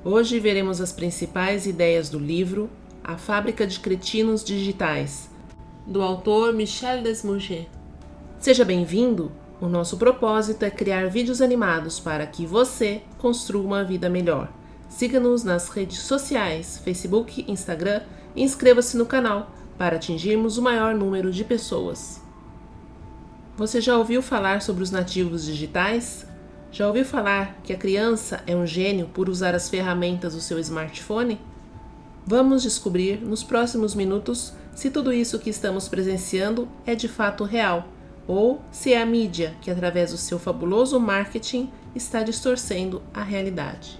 Hoje veremos as principais ideias do livro A Fábrica de Cretinos Digitais, do autor Michel Desmoulins. Seja bem-vindo! O nosso propósito é criar vídeos animados para que você construa uma vida melhor. Siga-nos nas redes sociais, Facebook, Instagram e inscreva-se no canal para atingirmos o maior número de pessoas. Você já ouviu falar sobre os nativos digitais? Já ouviu falar que a criança é um gênio por usar as ferramentas do seu smartphone? Vamos descobrir nos próximos minutos se tudo isso que estamos presenciando é de fato real, ou se é a mídia que, através do seu fabuloso marketing, está distorcendo a realidade.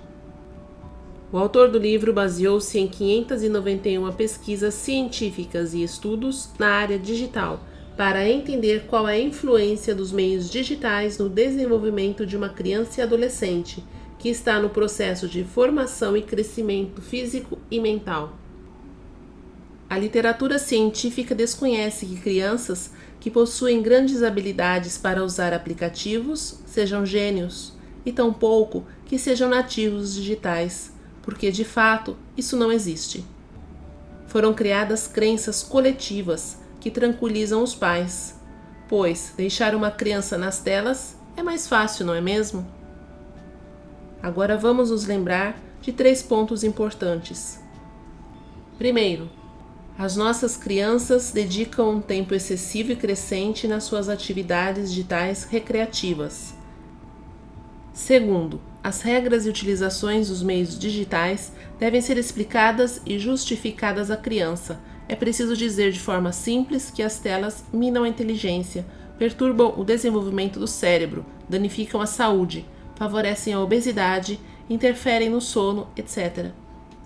O autor do livro baseou-se em 591 pesquisas científicas e estudos na área digital para entender qual é a influência dos meios digitais no desenvolvimento de uma criança e adolescente que está no processo de formação e crescimento físico e mental. A literatura científica desconhece que crianças que possuem grandes habilidades para usar aplicativos sejam gênios, e tampouco que sejam nativos digitais, porque de fato isso não existe. Foram criadas crenças coletivas que tranquilizam os pais, pois deixar uma criança nas telas é mais fácil, não é mesmo? Agora vamos nos lembrar de 3 pontos importantes. Primeiro, as nossas crianças dedicam um tempo excessivo e crescente nas suas atividades digitais recreativas. Segundo, as regras e utilizações dos meios digitais devem ser explicadas e justificadas à criança. É preciso dizer de forma simples que as telas minam a inteligência, perturbam o desenvolvimento do cérebro, danificam a saúde, favorecem a obesidade, interferem no sono, etc.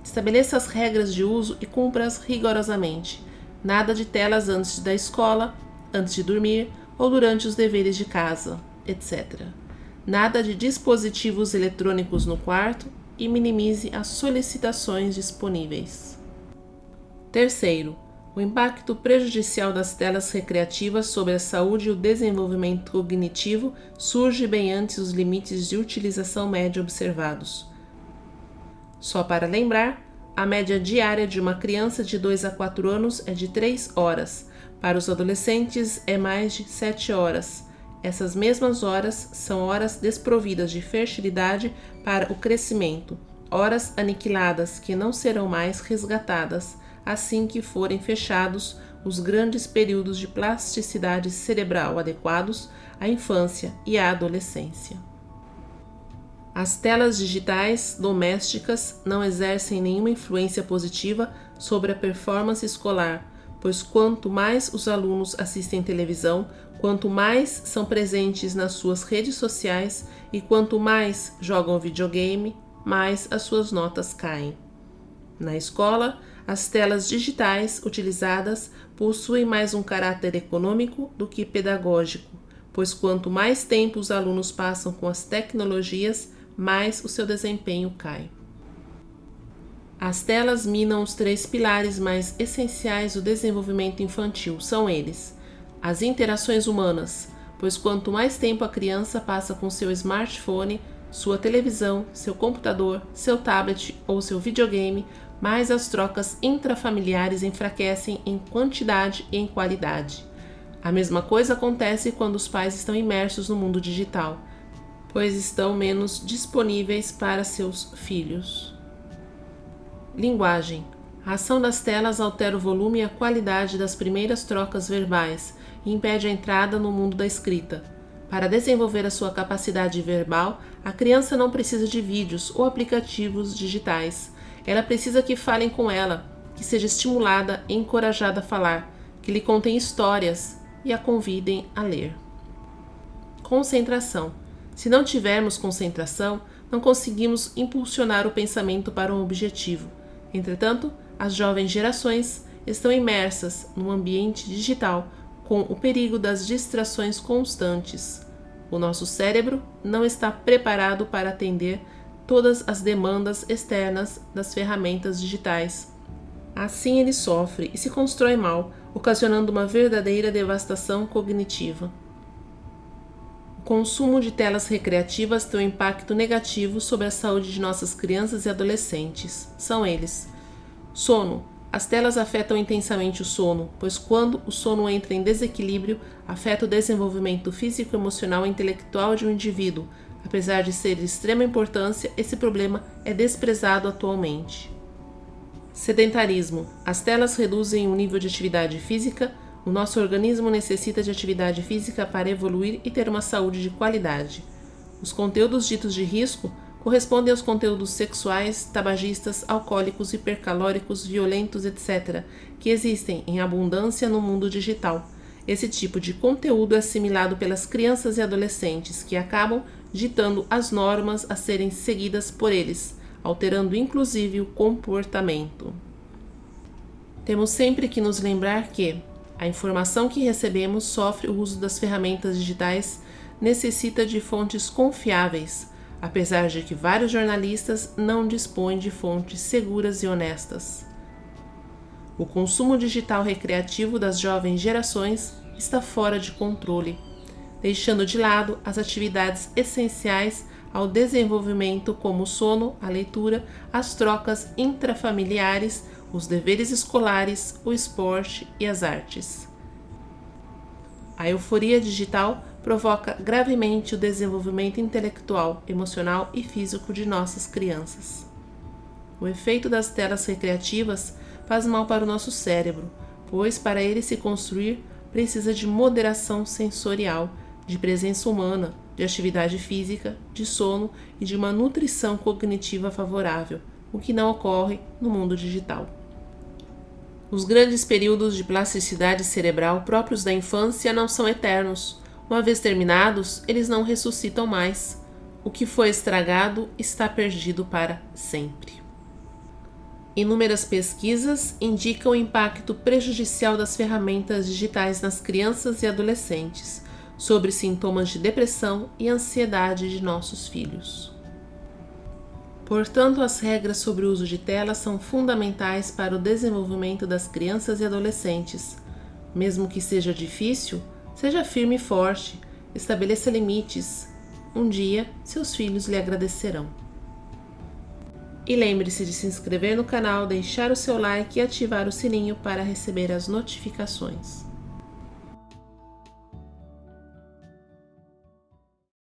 Estabeleça as regras de uso e cumpra-as rigorosamente. Nada de telas antes da escola, antes de dormir ou durante os deveres de casa, etc. Nada de dispositivos eletrônicos no quarto e minimize as solicitações disponíveis. Terceiro, o impacto prejudicial das telas recreativas sobre a saúde e o desenvolvimento cognitivo surge bem antes dos limites de utilização média observados. Só para lembrar, a média diária de uma criança de 2 a 4 anos é de 3 horas. Para os adolescentes é mais de 7 horas. Essas mesmas horas são horas desprovidas de fertilidade para o crescimento, horas aniquiladas que não serão mais resgatadas assim que forem fechados os grandes períodos de plasticidade cerebral adequados à infância e à adolescência. As telas digitais domésticas não exercem nenhuma influência positiva sobre a performance escolar, pois quanto mais os alunos assistem televisão, quanto mais são presentes nas suas redes sociais e quanto mais jogam videogame, mais as suas notas caem. Na escola, as telas digitais utilizadas possuem mais um caráter econômico do que pedagógico, pois quanto mais tempo os alunos passam com as tecnologias, mais o seu desempenho cai. As telas minam os 3 pilares mais essenciais do desenvolvimento infantil, são eles: as interações humanas, pois quanto mais tempo a criança passa com seu smartphone, sua televisão, seu computador, seu tablet ou seu videogame, mais as trocas intrafamiliares enfraquecem em quantidade e em qualidade. A mesma coisa acontece quando os pais estão imersos no mundo digital, pois estão menos disponíveis para seus filhos. Linguagem. A ação das telas altera o volume e a qualidade das primeiras trocas verbais e impede a entrada no mundo da escrita. Para desenvolver a sua capacidade verbal, a criança não precisa de vídeos ou aplicativos digitais. Ela precisa que falem com ela, que seja estimulada e encorajada a falar, que lhe contem histórias e a convidem a ler. Concentração. Se não tivermos concentração, não conseguimos impulsionar o pensamento para um objetivo. Entretanto, as jovens gerações estão imersas num ambiente digital com o perigo das distrações constantes. O nosso cérebro não está preparado para atender todas as demandas externas das ferramentas digitais. Assim ele sofre e se constrói mal, ocasionando uma verdadeira devastação cognitiva. O consumo de telas recreativas tem um impacto negativo sobre a saúde de nossas crianças e adolescentes. São eles: sono. As telas afetam intensamente o sono, pois quando o sono entra em desequilíbrio, afeta o desenvolvimento físico, emocional e intelectual de um indivíduo. Apesar de ser de extrema importância, esse problema é desprezado atualmente. Sedentarismo. As telas reduzem o nível de atividade física. O nosso organismo necessita de atividade física para evoluir e ter uma saúde de qualidade. Os conteúdos ditos de risco correspondem aos conteúdos sexuais, tabagistas, alcoólicos, hipercalóricos, violentos, etc., que existem em abundância no mundo digital. Esse tipo de conteúdo é assimilado pelas crianças e adolescentes, que acabam ditando as normas a serem seguidas por eles, alterando inclusive o comportamento. Temos sempre que nos lembrar que a informação que recebemos sofre o uso das ferramentas digitais, necessita de fontes confiáveis, apesar de que vários jornalistas não dispõem de fontes seguras e honestas. O consumo digital recreativo das jovens gerações está fora de controle, deixando de lado as atividades essenciais ao desenvolvimento, como o sono, a leitura, as trocas intrafamiliares, os deveres escolares, o esporte e as artes. A euforia digital provoca gravemente o desenvolvimento intelectual, emocional e físico de nossas crianças. O efeito das telas recreativas faz mal para o nosso cérebro, pois para ele se construir precisa de moderação sensorial, de presença humana, de atividade física, de sono e de uma nutrição cognitiva favorável, o que não ocorre no mundo digital. Os grandes períodos de plasticidade cerebral próprios da infância não são eternos. Uma vez terminados, eles não ressuscitam mais. O que foi estragado está perdido para sempre. Inúmeras pesquisas indicam o impacto prejudicial das ferramentas digitais nas crianças e adolescentes, sobre sintomas de depressão e ansiedade de nossos filhos. Portanto, as regras sobre o uso de telas são fundamentais para o desenvolvimento das crianças e adolescentes. Mesmo que seja difícil, seja firme e forte, estabeleça limites. Um dia, seus filhos lhe agradecerão. E lembre-se de se inscrever no canal, deixar o seu like e ativar o sininho para receber as notificações.